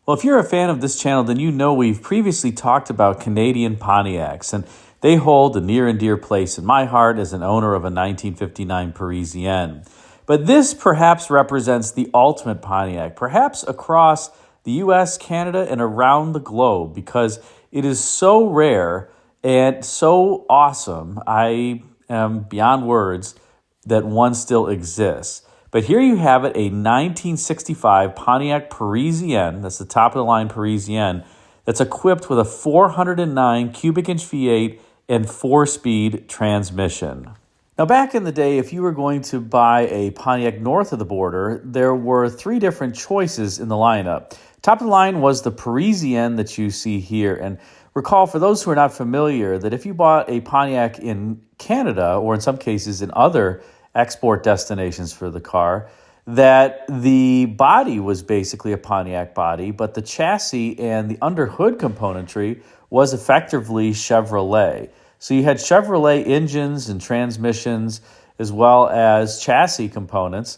Well, if you're a fan of this channel, then you know we've previously talked about Canadian Pontiacs, and they hold a near and dear place in my heart as an owner of a 1959 Parisienne. But this perhaps represents the ultimate Pontiac, perhaps across the US, Canada, and around the globe, because it is so rare and so awesome. I am beyond words that one still exists. But here you have it, a 1965 Pontiac Parisienne, that's the top of the line Parisienne, that's equipped with a 409 cubic inch V8 and 4-speed transmission. Now, back in the day, if you were going to buy a Pontiac north of the border, there were 3 different choices in the lineup. Top of the line was the Parisienne that you see here. And recall, for those who are not familiar, that if you bought a Pontiac in Canada, or in some cases in other export destinations for the car, that the body was basically a Pontiac body, but the chassis and the underhood componentry was effectively Chevrolet. So you had Chevrolet engines and transmissions as well as chassis components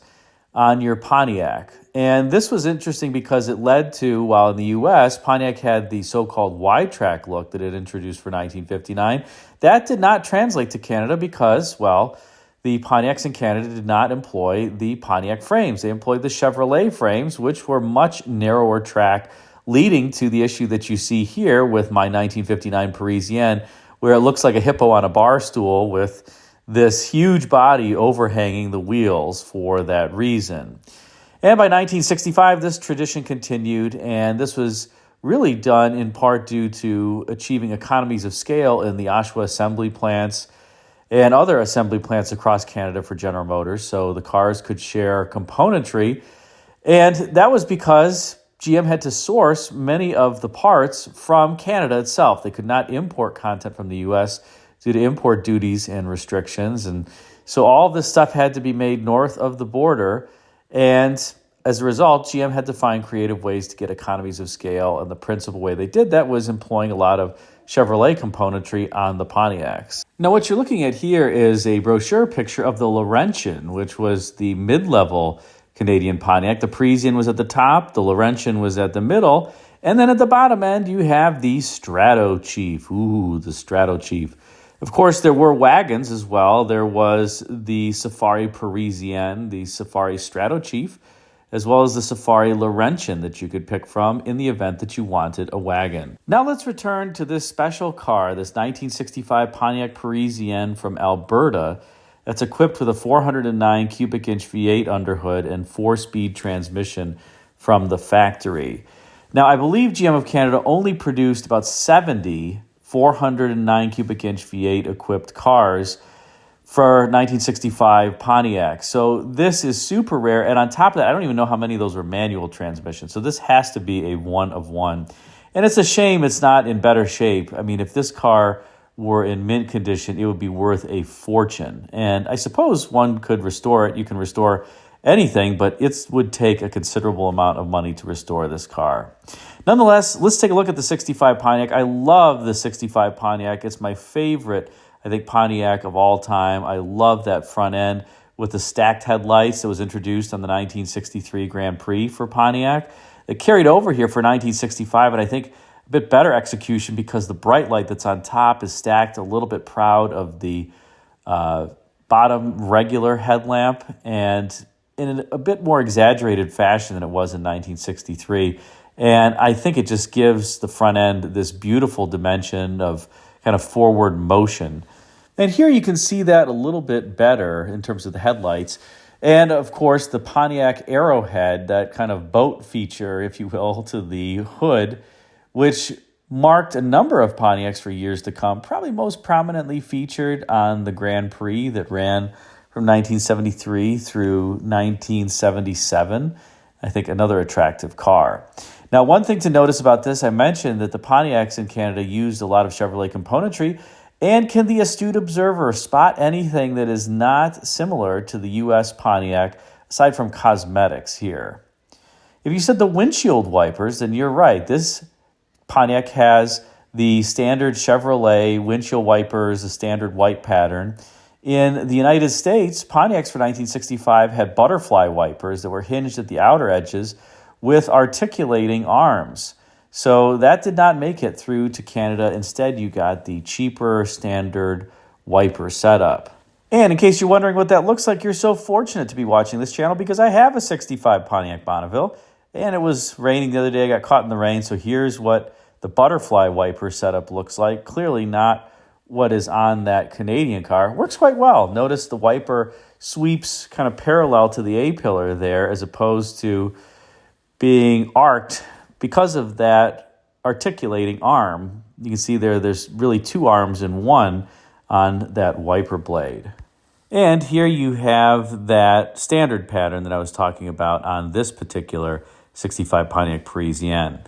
on your Pontiac. And this was interesting because it led to, while in the U.S., Pontiac had the so-called wide-track look that it introduced for 1959, that did not translate to Canada because, well, the Pontiacs in Canada did not employ the Pontiac frames. They employed the Chevrolet frames, which were much narrower track, leading to the issue that you see here with my 1959 Parisienne, where it looks like a hippo on a bar stool with this huge body overhanging the wheels for that reason. And by 1965, this tradition continued, and this was really done in part due to achieving economies of scale in the Oshawa assembly plants and other assembly plants across Canada for General Motors, so the cars could share componentry. And that was because GM had to source many of the parts from Canada itself. They could not import content from the U.S. due to import duties and restrictions. And so all of this stuff had to be made north of the border. And as a result, GM had to find creative ways to get economies of scale. And the principal way they did that was employing a lot of Chevrolet componentry on the Pontiacs. Now, what you're looking at here is a brochure picture of the Laurentian, which was the mid-level Canadian Pontiac. The Parisienne was at the top, the Laurentian was at the middle, and then at the bottom end, you have the Strato Chief. Ooh, the Strato Chief. Of course, there were wagons as well. There was the Safari Parisienne, the Safari Strato Chief, as well as the Safari Laurentian that you could pick from in the event that you wanted a wagon. Now let's return to this special car, this 1965 Pontiac Parisienne from Alberta that's equipped with a 409 cubic inch V8 underhood and 4-speed transmission from the factory. Now, I believe GM of Canada only produced about 70 409 cubic inch V8 equipped cars for 1965 Pontiac. So this is super rare. And on top of that, I don't even know how many of those were manual transmissions. So this has to be a one of one. And it's a shame it's not in better shape. I mean, if this car were in mint condition, it would be worth a fortune. And I suppose one could restore it. You can restore anything, but it would take a considerable amount of money to restore this car. Nonetheless, let's take a look at the 65 Pontiac. I love the 65 Pontiac. It's my favorite, I think, Pontiac of all time. I love that front end with the stacked headlights that was introduced on the 1963 Grand Prix for Pontiac. It carried over here for 1965, and I think a bit better execution because the bright light that's on top is stacked a little bit proud of the bottom regular headlamp and in a bit more exaggerated fashion than it was in 1963. And I think it just gives the front end this beautiful dimension of kind of forward motion. And here you can see that a little bit better in terms of the headlights. And of course, the Pontiac Arrowhead, that kind of boat feature, if you will, to the hood, which marked a number of Pontiacs for years to come, probably most prominently featured on the Grand Prix that ran from 1973 through 1977. I think another attractive car. Now, one thing to notice about this, I mentioned that the Pontiacs in Canada used a lot of Chevrolet componentry, and can the astute observer spot anything that is not similar to the U.S. Pontiac, aside from cosmetics here? If you said the windshield wipers, then you're right. This Pontiac has the standard Chevrolet windshield wipers, the standard white pattern. In the United States, Pontiacs for 1965 had butterfly wipers that were hinged at the outer edges, with articulating arms. So that did not make it through to Canada. Instead, you got the cheaper standard wiper setup. And in case you're wondering what that looks like, you're so fortunate to be watching this channel because I have a 65 Pontiac Bonneville, and it was raining the other day. I got caught in the rain, so here's what the butterfly wiper setup looks like. Clearly not what is on that Canadian car. Works quite well. Notice the wiper sweeps kind of parallel to the A-pillar there as opposed to being arced because of that articulating arm. You can see there's really two arms in one on that wiper blade. And here you have that standard pattern that I was talking about on this particular 65 Pontiac Parisienne.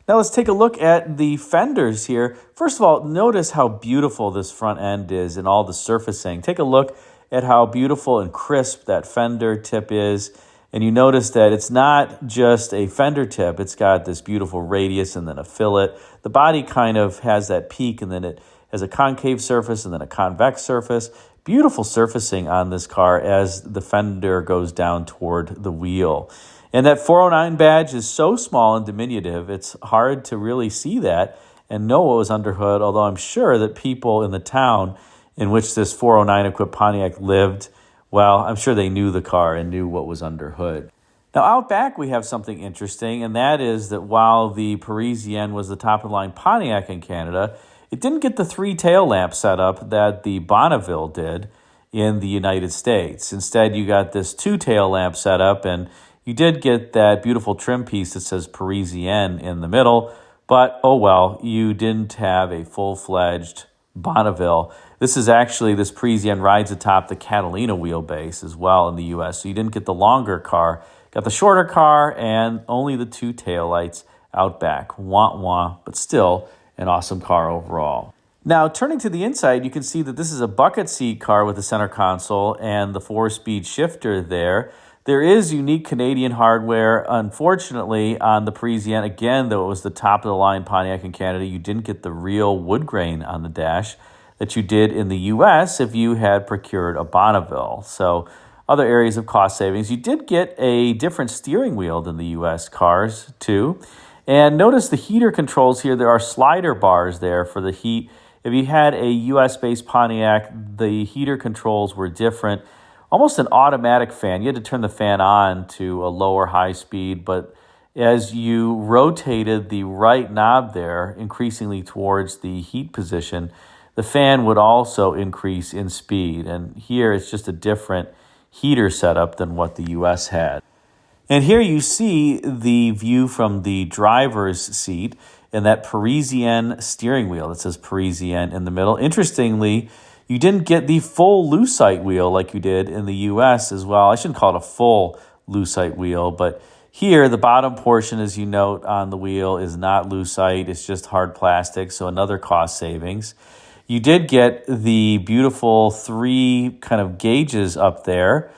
Now let's take a look at the fenders here. First of all, notice how beautiful this front end is and all the surfacing. Take a look at how beautiful and crisp that fender tip is. And you notice that it's not just a fender tip. It's got this beautiful radius and then a fillet. The body kind of has that peak, and then it has a concave surface and then a convex surface. Beautiful surfacing on this car as the fender goes down toward the wheel. And that 409 badge is so small and diminutive, it's hard to really see that and know what was underhood, although I'm sure that people in the town in which this 409 equipped Pontiac lived, well, I'm sure they knew the car and knew what was underhood. Now, out back, we have something interesting, and that is that while the Parisienne was the top-of-the-line Pontiac in Canada, it didn't get the three tail lamp setup that the Bonneville did in the United States. Instead, you got this two tail lamp setup, and you did get that beautiful trim piece that says Parisienne in the middle, but oh well, you didn't have a full-fledged Bonneville. This Parisienne rides atop the Catalina wheelbase as well in the U.S., so you didn't get the longer car. Got the shorter car and only the two taillights out back. Wah-wah, but still an awesome car overall. Now, turning to the inside, you can see that this is a bucket seat car with the center console and the 4-speed shifter there. There is unique Canadian hardware. Unfortunately, on the Parisienne, again, though it was the top-of-the-line Pontiac in Canada, you didn't get the real wood grain on the dash that you did in the U.S. if you had procured a Bonneville. So other areas of cost savings. You did get a different steering wheel than the U.S. cars, too. And notice the heater controls here. There are slider bars there for the heat. If you had a U.S.-based Pontiac, the heater controls were different. Almost an automatic fan. You had to turn the fan on to a lower high speed, but as you rotated the right knob there, increasingly towards the heat position, the fan would also increase in speed. And here it's just a different heater setup than what the U.S. had. And here you see the view from the driver's seat and that Parisienne steering wheel that says Parisienne in the middle. Interestingly, you didn't get the full lucite wheel like you did in the U.S. as well. I shouldn't call it a full lucite wheel, but here the bottom portion, as you note on the wheel, is not lucite. It's just hard plastic, so another cost savings. You did get the beautiful three kind of gauges up there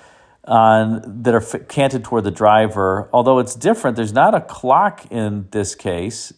that are canted toward the driver. Although it's different, there's not a clock in this case.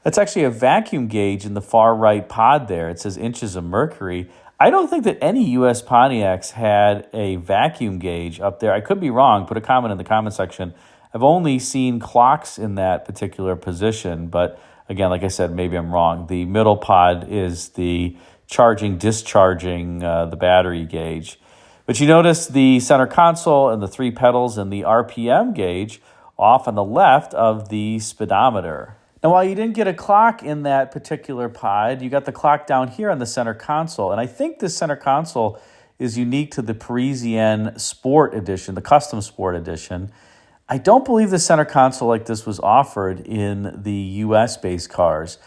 That's actually a vacuum gauge in the far right pod there. It says inches of mercury. I don't think that any U.S. Pontiacs had a vacuum gauge up there. I could be wrong. Put a comment in the comment section. I've only seen clocks in that particular position, but again, like I said, maybe I'm wrong. The middle pod is the charging, discharging the battery gauge. But you notice the center console and the three pedals and the RPM gauge off on the left of the speedometer. Now, while you didn't get a clock in that particular pod, you got the clock down here on the center console. And I think this center console is unique to the Parisienne Sport Edition, the Custom Sport Edition. I don't believe the center console like this was offered in the U.S.-based cars.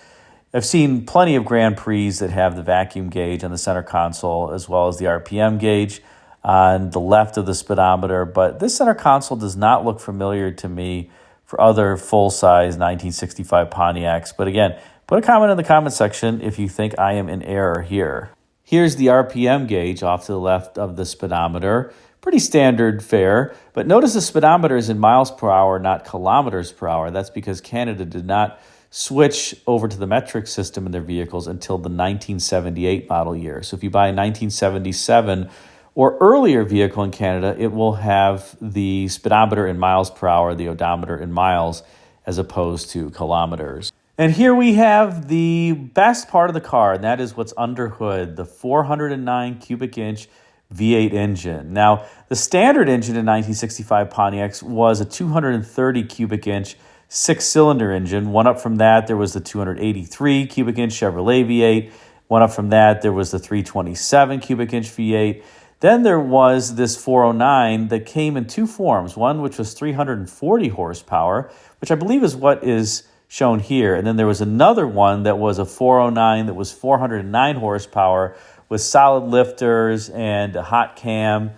I've seen plenty of Grand Prix that have the vacuum gauge on the center console as well as the RPM gauge on the left of the speedometer, but this center console does not look familiar to me for other full-size 1965 Pontiacs. But again, put a comment in the comment section if you think I am in error here. Here's the RPM gauge off to the left of the speedometer. Pretty standard fare, but notice the speedometer is in miles per hour, not kilometers per hour. That's because Canada did not switch over to the metric system in their vehicles until the 1978 model year. So if you buy a 1977 or earlier vehicle in Canada, it will have the speedometer in miles per hour, the odometer in miles, as opposed to kilometers. And here we have the best part of the car, and that is what's under hood, the 409 cubic inch V8 engine. Now, the standard engine in 1965 Pontiacs was a 230 cubic inch six-cylinder engine. One up from that, there was the 283 cubic inch Chevrolet V8. One up from that, there was the 327 cubic inch V8. Then there was this 409 that came in two forms, one which was 340 horsepower, which I believe is what is shown here. And then there was another one that was a 409 that was 409 horsepower with solid lifters and a hot cam.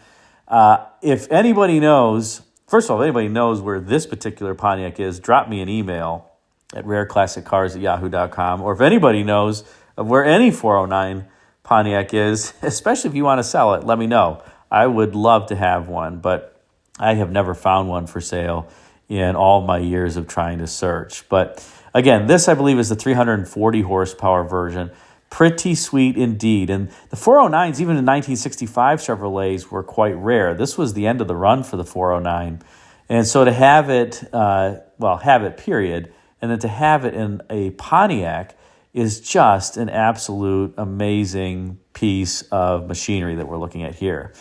If anybody knows, first of all, if anybody knows where this particular Pontiac is, drop me an email at rareclassiccars@yahoo.com. Or if anybody knows of where any 409 Pontiac is, especially if you want to sell it, let me know. I would love to have one, but I have never found one for sale in all my years of trying to search. But again, this I believe is the 340 horsepower version. Pretty sweet indeed. And the 409s, even in 1965 Chevrolets, were quite rare. This was the end of the run for the 409. And so to have it, have it, period, and then to have it in a Pontiac is just an absolute amazing piece of machinery that we're looking at here.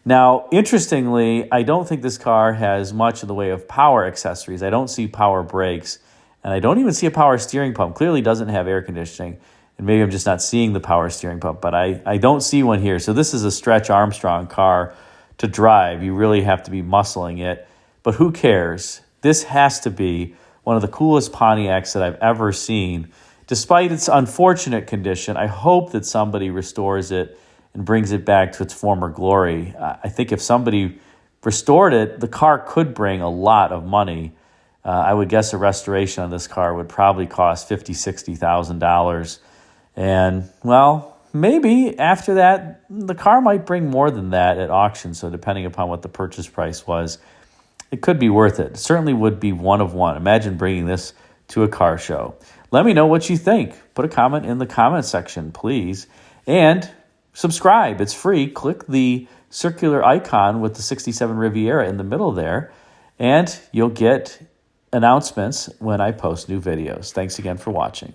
Now, interestingly, I don't think this car has much in the way of power accessories. I don't see power brakes, and I don't even see a power steering pump. Clearly doesn't have air conditioning, and maybe I'm just not seeing the power steering pump, but I don't see one here. So this is a Stretch Armstrong car to drive. You really have to be muscling it, but who cares? This has to be one of the coolest Pontiacs that I've ever seen. Despite its unfortunate condition, I hope that somebody restores it and brings it back to its former glory. I think if somebody restored it, the car could bring a lot of money. I would guess a restoration on this car would probably cost $50,000, $60,000. And, well, maybe after that, the car might bring more than that at auction. So depending upon what the purchase price was, it could be worth it. It certainly would be one of one. Imagine bringing this to a car show. Let me know what you think. Put a comment in the comment section, please. And subscribe. It's free. Click the circular icon with the 67 Riviera in the middle there, and you'll get announcements when I post new videos. Thanks again for watching.